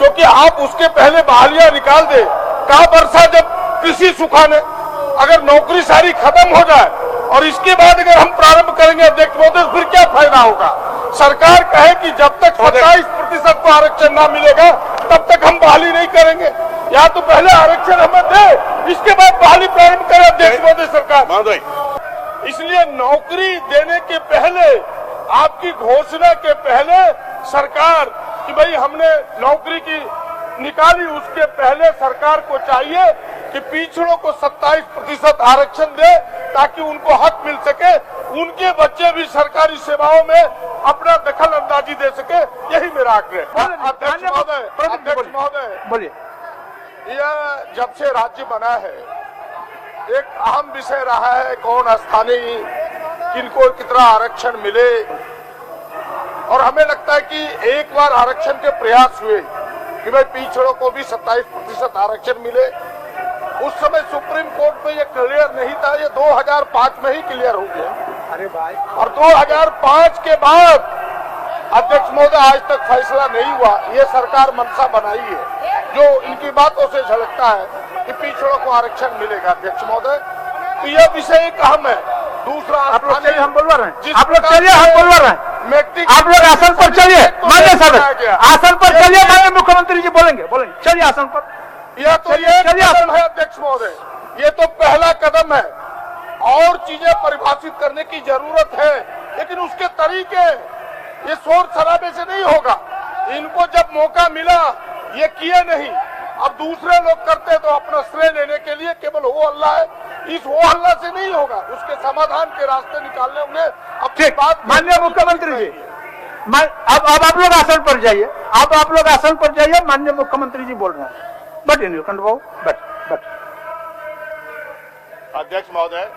क्योंकि आप उसके पहले बहालियां निकाल दे। कहा वर्षा जब कृषि सुखाने, अगर नौकरी सारी खत्म हो जाए और इसके बाद अगर हम प्रारंभ करेंगे अध्यक्ष महोदय, फिर क्या फायदा होगा? सरकार कहे कि जब तक 27% को आरक्षण ना मिलेगा तब तक हम बहाली नहीं करेंगे। या तो पहले आरक्षण हमें दे, इसके बाद बहाली प्रारंभ करे अध्यक्ष महोदय सरकार। इसलिए नौकरी देने के पहले, आपकी घोषणा के पहले सरकार कि भाई हमने नौकरी की निकाली, उसके पहले सरकार को चाहिए कि पिछड़ों को 27% आरक्षण दे ताकि उनको हक मिल सके, उनके बच्चे भी सरकारी सेवाओं में अपना दखल अंदाजी दे सके। यही मेरा आग्रह। अध्यक्ष महोदय बोलिए। यह जब से राज्य बना है एक अहम विषय रहा है, कौन स्थानीय किनको कितना आरक्षण मिले। और हमें लगता है कि एक बार आरक्षण के प्रयास हुए कि भाई पिछड़ों को भी 27% आरक्षण मिले। उस समय सुप्रीम कोर्ट में ये क्लियर नहीं था, ये 2005 में ही क्लियर हो गया। अरे भाई, और 2005 के बाद अध्यक्ष महोदय आज तक फैसला नहीं हुआ। ये सरकार मंशा बनाई है, जो इनकी बातों से झलकता है कि पिछड़ों को आरक्षण मिलेगा। अध्यक्ष महोदय, तो यह विषय एक अहम है। दूसरा, आप लोग चलिए, हम बोलवा रहे हैं। आप लोग चलिए, हम बोलवा रहे हैं। आप लोग आसन पर चलिए, माननीय सदस्य, आसन पर चलिए। माननीय मुख्यमंत्री जी बोलेंगे। चलिए आसन पर। यह तो ये कदम है अध्यक्ष महोदय, ये तो पहला कदम है। और चीजें परिभाषित करने की जरूरत है, लेकिन उसके तरीके, ये शोर शराबे से नहीं होगा। इनको जब मौका मिला ये किए नहीं, अब दूसरे लोग करते तो अपना श्रेय लेने के लिए केवल हो हल्ला है। इस हो हल्ला से नहीं होगा, उसके समाधान के रास्ते निकालने होंगे। अपनी बात माननीय मुख्यमंत्री जी, अब आप लोग आसन पर जाइए। आप लोग आसन पर जाइए। माननीय मुख्यमंत्री जी बोल रहे हैं। बैठिए नीलकंठ बाबू, बैठ। अध्यक्ष महोदय,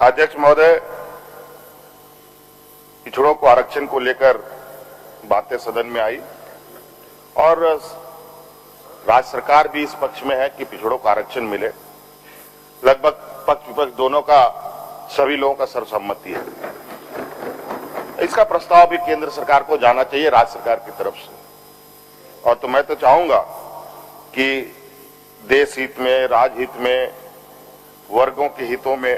अध्यक्ष महोदय, पिछड़ों को आरक्षण को लेकर बातें सदन में आई और राज्य सरकार भी इस पक्ष में है कि पिछड़ों को आरक्षण मिले। लगभग पक्ष विपक्ष दोनों का, सभी लोगों का सर्वसम्मति है। इसका प्रस्ताव भी केंद्र सरकार को जाना चाहिए राज्य सरकार की तरफ से। और तो मैं तो चाहूंगा कि देश हित में, राजहित में, वर्गों के हितों में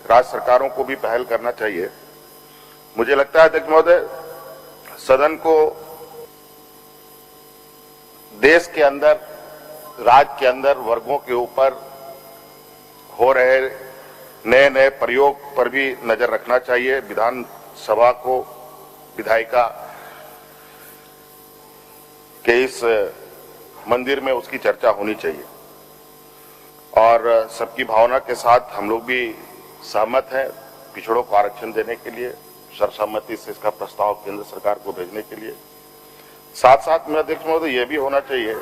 राज्य सरकारों को भी पहल करना चाहिए। मुझे लगता है अध्यक्ष महोदय, सदन को देश के अंदर, राज्य के अंदर वर्गों के ऊपर हो रहे नए नए प्रयोग पर भी नजर रखना चाहिए। विधानसभा को, विधायिका के इस मंदिर में उसकी चर्चा होनी चाहिए। और सबकी भावना के साथ हम लोग भी सहमत हैं पिछड़ों को आरक्षण देने के लिए, सर्वसम्मति से इसका प्रस्ताव केंद्र सरकार को भेजने के लिए। साथ साथ में अध्यक्ष महोदय यह भी होना चाहिए,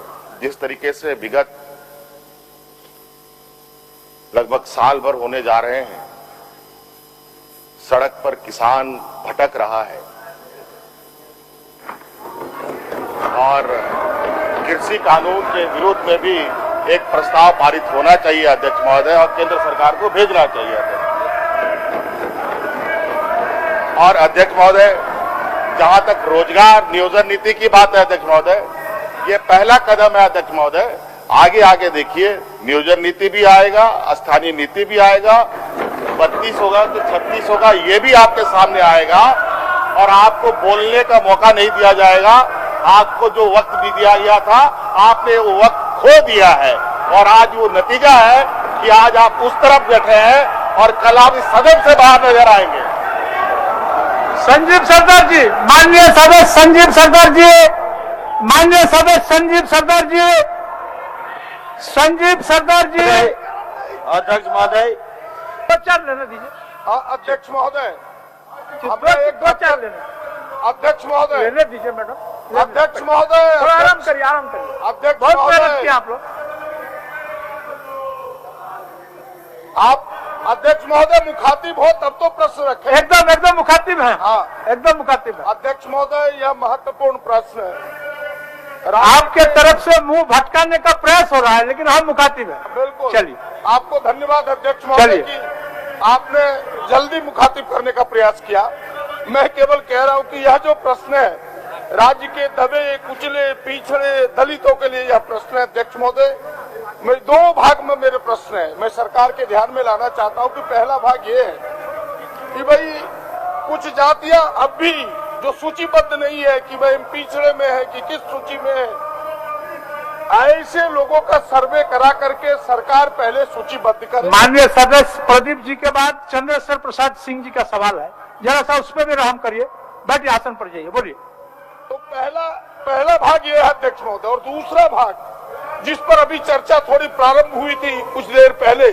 जिस तरीके से विगत लगभग साल भर होने जा रहे हैं, सड़क पर किसान भटक रहा है और कृषि कानून के विरोध में भी एक प्रस्ताव पारित होना चाहिए अध्यक्ष महोदय, और केंद्र सरकार को भेजना चाहिए अध्यक्ष। और अध्यक्ष महोदय, जहां तक रोजगार नियोजन नीति की बात है अध्यक्ष महोदय, ये पहला कदम है अध्यक्ष महोदय। आगे आगे देखिए, नियोजन नीति भी आएगा, स्थानीय नीति भी आएगा, 32 होगा तो 36 होगा, ये भी आपके सामने आएगा। और आपको बोलने का मौका नहीं दिया जाएगा। आपको जो वक्त भी दिया गया था, आपने वो वक्त खो दिया है। और आज वो नतीजा है कि आज आप उस तरफ बैठे हैं और कल आप इस सदन से बाहर नजर आएंगे। संजीव सरदार जी, माननीय सदस्य संजीव सरदार जी, माननीय सदस्य संजीव सरदार जी, संजीव सरदार जी। अध्यक्ष महोदय, 2-4 लेने दीजिए। अध्यक्ष महोदय, हमें 1-2-4 लेने। अध्यक्ष महोदय, लेने दीजिए मैडम। अध्यक्ष महोदय, थोड़ा आराम करिए, आराम करिए। अध्यक्ष बहुत मेहनत महोदय, किया आप लोग। आप अध्यक्ष महोदय मुखातिब हो तब तो प्रश्न रखें। एकदम मुखातिब है। हाँ, एकदम मुखातिब है। अध्यक्ष महोदय, यह महत्वपूर्ण प्रश्न है। आपके तरफ से मुंह भटकाने का प्रयास हो रहा है, लेकिन हम मुखातिब है। बिल्कुल। चलिए, आपको धन्यवाद अध्यक्ष महोदय की आपने जल्दी मुखातिब करने का प्रयास किया। मैं केवल कह रहा हूं कि यह जो प्रश्न है राज्य के दबे कुचले पिछड़े दलितों के लिए यह प्रश्न है अध्यक्ष महोदय। मैं दो भाग में मेरे प्रश्न है, मैं सरकार के ध्यान में लाना चाहता हूं कि पहला भाग ये है कि भाई कुछ जातियां अब भी जो सूचीबद्ध नहीं है कि भाई पिछड़े में है कि किस सूची में है, ऐसे लोगों का सर्वे करा करके सरकार पहले सूचीबद्ध करे। माननीय सदस्य प्रदीप जी के बाद चंद्रशेखर प्रसाद सिंह जी का सवाल है, जरा सा उस पर भी रहम करिए, बैठिए आसन पर जाइए, बोलिए। तो पहला भाग ये है अध्यक्ष महोदय, और दूसरा भाग जिस पर अभी चर्चा थोड़ी प्रारंभ हुई थी कुछ देर पहले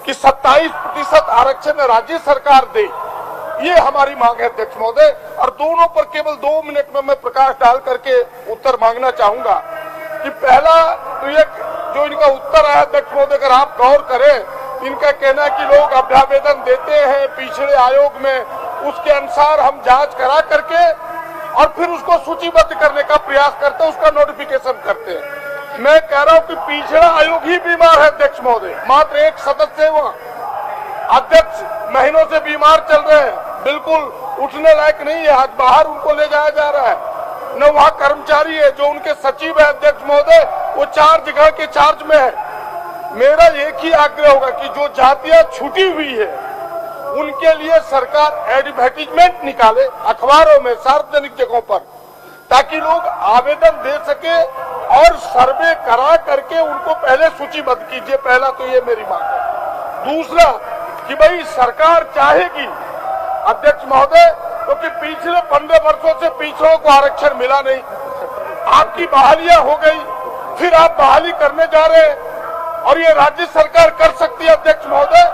कि 27% आरक्षण राज्य सरकार दे, ये हमारी मांग है अध्यक्ष महोदय। और दोनों पर केवल 2 मिनट में मैं प्रकाश डाल करके उत्तर मांगना चाहूंगा कि पहला तो ये जो इनका उत्तर है अध्यक्ष महोदय, अगर आप गौर करें, इनका कहना है कि लोग अभ्यावेदन देते हैं पिछड़े आयोग में, उसके अनुसार हम जांच करा करके और फिर उसको सूचीबद्ध करने का प्रयास करते हैं, उसका नोटिफिकेशन करते हैं। मैं कह रहा हूं कि पिछड़ा आयोग ही बीमार है अध्यक्ष महोदय, मात्र एक सदस्य है वहां, अध्यक्ष महीनों से बीमार चल रहे हैं, बिल्कुल उठने लायक नहीं है, आज बाहर उनको ले जाया जा रहा है। न वहां कर्मचारी है, जो उनके सचिव है अध्यक्ष महोदय, वो 4 जगह के चार्ज में है। मेरा एक ही आग्रह होगा कि जो जातियां छूटी हुई है उनके लिए सरकार एडवर्टाइजमेंट निकाले अखबारों में, सार्वजनिक जगहों पर, ताकि लोग आवेदन दे सके और सर्वे करा करके उनको पहले सूचीबद्ध कीजिए। पहला तो ये मेरी मांग है। दूसरा कि भाई सरकार चाहेगी अध्यक्ष महोदय, क्योंकि पिछले 15 वर्षों से पिछड़ों को आरक्षण मिला नहीं, आपकी बहालियां हो गई, फिर आप बहाली करने जा रहे हैं और ये राज्य सरकार कर सकती है अध्यक्ष महोदय।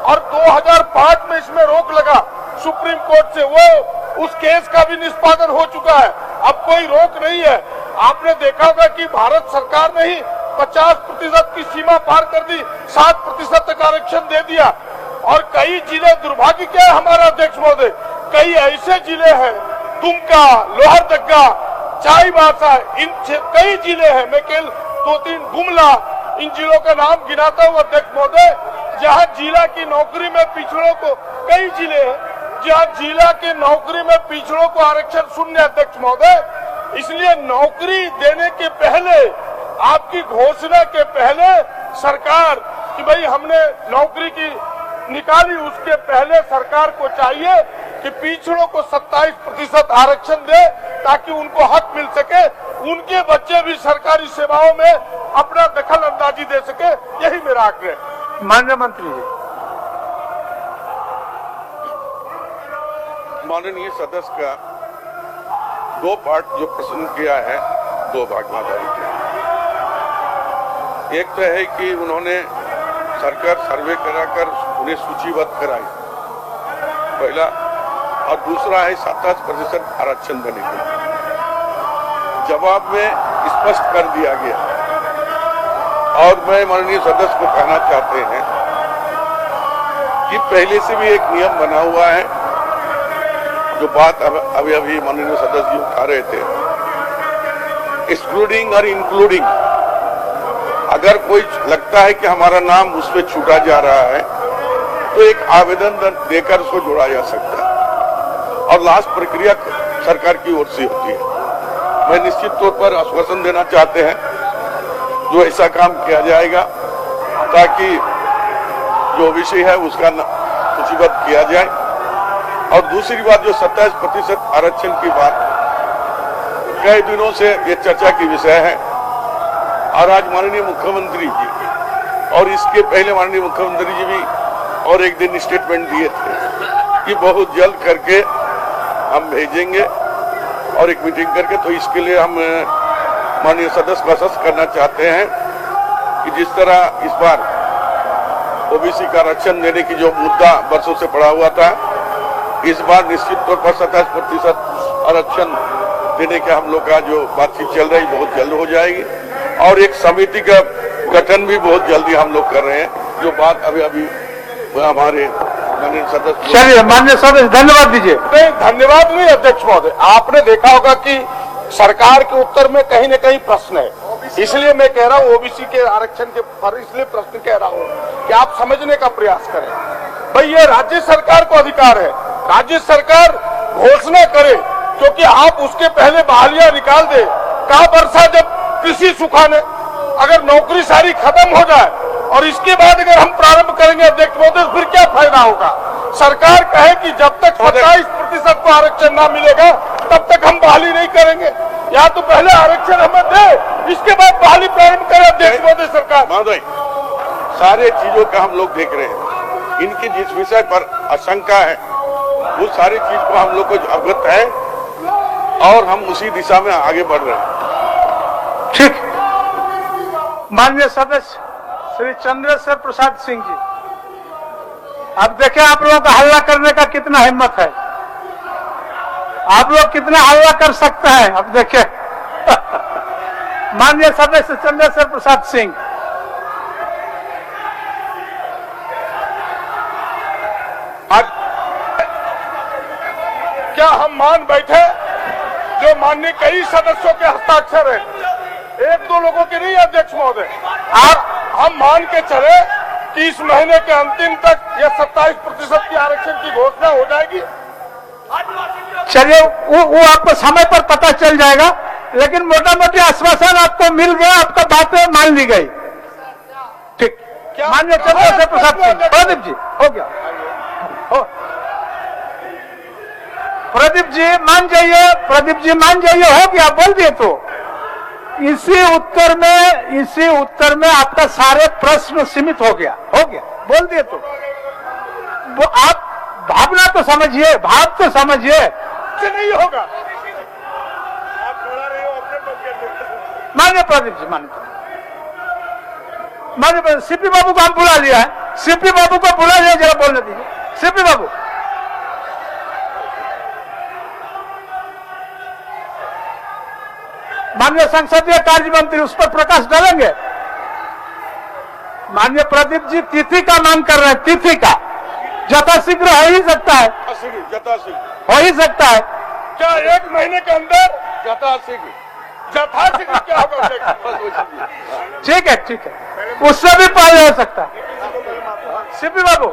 और 2005 में इसमें रोक लगा सुप्रीम कोर्ट से, वो उस केस का भी निष्पादन हो चुका है, अब कोई रोक नहीं है। आपने देखा होगा कि भारत सरकार ने ही 50% की सीमा पार कर दी, 7% तक आरक्षण दे दिया। और कई जिले, दुर्भाग्य क्या है हमारा अध्यक्ष महोदय, कई ऐसे जिले हैं, दुमका, लोहरदगा, चाईबासा, इन कई जिले हैं, मैं केवल 2-3 गुमला, इन जिलों का नाम गिनाता हूं अध्यक्ष महोदय, जहां जिला की नौकरी में पिछड़ों को, कई जिले हैं जहां जिला की नौकरी में पिछड़ों को आरक्षण शून्य अध्यक्ष महोदय। इसलिए नौकरी देने के पहले, आपकी घोषणा के पहले सरकार कि भाई हमने नौकरी की निकाली, उसके पहले सरकार को चाहिए कि पिछड़ों को 27% आरक्षण दे, ताकि उनको हक मिल सके, उनके बच्चे भी सरकारी सेवाओं में अपना दखल अंदाजी दे सके, यही मेरा आग्रह है। माननीय मंत्री जी। माननीय सदस्य का 2 पार्ट जो प्रश्न किया है, 2 भाग में आधारित है। एक तो है कि उन्होंने सरकार सर्वे कराकर उन्हें सूचीबद्ध कराई, पहला, और दूसरा है 27% आरक्षण देने के लिए। जवाब में स्पष्ट कर दिया गया और मैं माननीय सदस्य को कहना चाहते हैं कि पहले से भी एक नियम बना हुआ है, जो बात अभी माननीय सदस्य जी उठा रहे थे, एक्सक्लूडिंग और इंक्लूडिंग। अगर कोई लगता है कि हमारा नाम उस पर छूटा जा रहा है तो एक आवेदन देकर उसको जोड़ा जा सकता है और लास्ट प्रक्रिया सरकार की ओर से होती है। मैं निश्चित तौर पर आश्वासन देना चाहते हैं जो ऐसा काम किया जाएगा ताकि जो विषय है उसका सूचीबद्ध किया जाए। और दूसरी बात, जो 27% आरक्षण की बात कई दिनों से ये चर्चा की विषय है और आज माननीय मुख्यमंत्री जी और इसके पहले माननीय मुख्यमंत्री जी भी और एक दिन स्टेटमेंट दिए थे कि बहुत जल्द करके हम भेजेंगे और एक मीटिंग करके, तो इसके लिए हम माननीय सदस्य को आश्वस्त करना चाहते हैं कि जिस तरह इस बार ओबीसी का आरक्षण देने की जो मुद्दा वर्षों से पड़ा हुआ था, इस बार निश्चित तौर पर 27% आरक्षण देने का हम लोग का जो बातचीत चल रही बहुत जल्द हो जाएगी और एक समिति का गठन भी बहुत जल्दी हम लोग कर रहे हैं, जो बात अभी हमारे माननीय सदस्य। चलिए माननीय सदस्य धन्यवाद दीजिए। नहीं, धन्यवाद नहीं अध्यक्ष महोदय, आपने देखा होगा कि सरकार के उत्तर में कहीं न कहीं प्रश्न है, इसलिए मैं कह रहा हूँ ओबीसी के आरक्षण के पर इसलिए प्रश्न कह रहा हूँ कि आप समझने का प्रयास करें। भाई ये राज्य सरकार को अधिकार है, राज्य सरकार घोषणा करे क्योंकि आप उसके पहले बहालियां निकाल दे। कहा वर्षा जब कृषि सुखाने, अगर नौकरी सारी खत्म हो जाए और इसके बाद अगर हम प्रारंभ करेंगे अध्यक्ष महोदय, फिर क्या फायदा होगा? सरकार कहे कि जब तक 27% को आरक्षण ना मिलेगा तब तक हम बहाली नहीं करेंगे। या तो पहले आरक्षण हमें दे, इसके बाद बहाली प्रारंभ करे अध्यक्ष महोदय सरकार। महोदय, सारे चीजों का हम लोग देख रहे हैं। इनकी जिस विषय पर आशंका है वो सारी चीज को हम लोग को अवगत है और हम उसी दिशा में आगे बढ़ रहे हैं। ठीक। माननीय सदस्य श्री चंद्रेश्वर प्रसाद सिंह जी, अब देखें आप लोगों का हल्ला करने का कितना हिम्मत है, आप लोग कितना हल्ला कर सकते हैं, अब देखें। माननीय सदस्य चंद्रेश्वर प्रसाद सिंह। आज क्या हम मान बैठे जो माननीय कई सदस्यों के हस्ताक्षर है, एक दो लोगों के नहीं अध्यक्ष महोदय, आप हम मान के चले कि इस महीने के अंतिम तक यह 27% की आरक्षण की घोषणा हो जाएगी? चलिए वो आपको समय पर पता चल जाएगा, लेकिन मोटा मोटी आश्वासन आपको मिल गया, आपका बातें मान ली गई। ठीक। माननीय चंद्रेश्वर प्रसाद सिंह। प्रदीप जी हो गया, हो। प्रदीप जी मान जाइए, प्रदीप जी मान जाइए, हो गया, बोल दिए तो। इसी उत्तर में आपका सारे प्रश्न सीमित हो गया, बोल दिए तो। वो आप भावना तो समझिए, भाव तो समझिए। नहीं होगा। माननीय प्रदीप जी, माननीय सीपी बाबू को हम बुला लिया है, सीपी बाबू को बुला लिया, जरा बोलने दीजिए। सीपी बाबू, माननीय संसदीय कार्य मंत्री उस पर प्रकाश डालेंगे। माननीय प्रदीप जी तिथि का मांग कर रहे हैं, तिथि का यथाशीघ्र हो ही सकता है, हो ही सकता है। क्या 1 महीने के अंदर? यथाशीघ्र क्या होगा? ठीक है, उससे भी पहले हो सकता है। सीपी बाबू,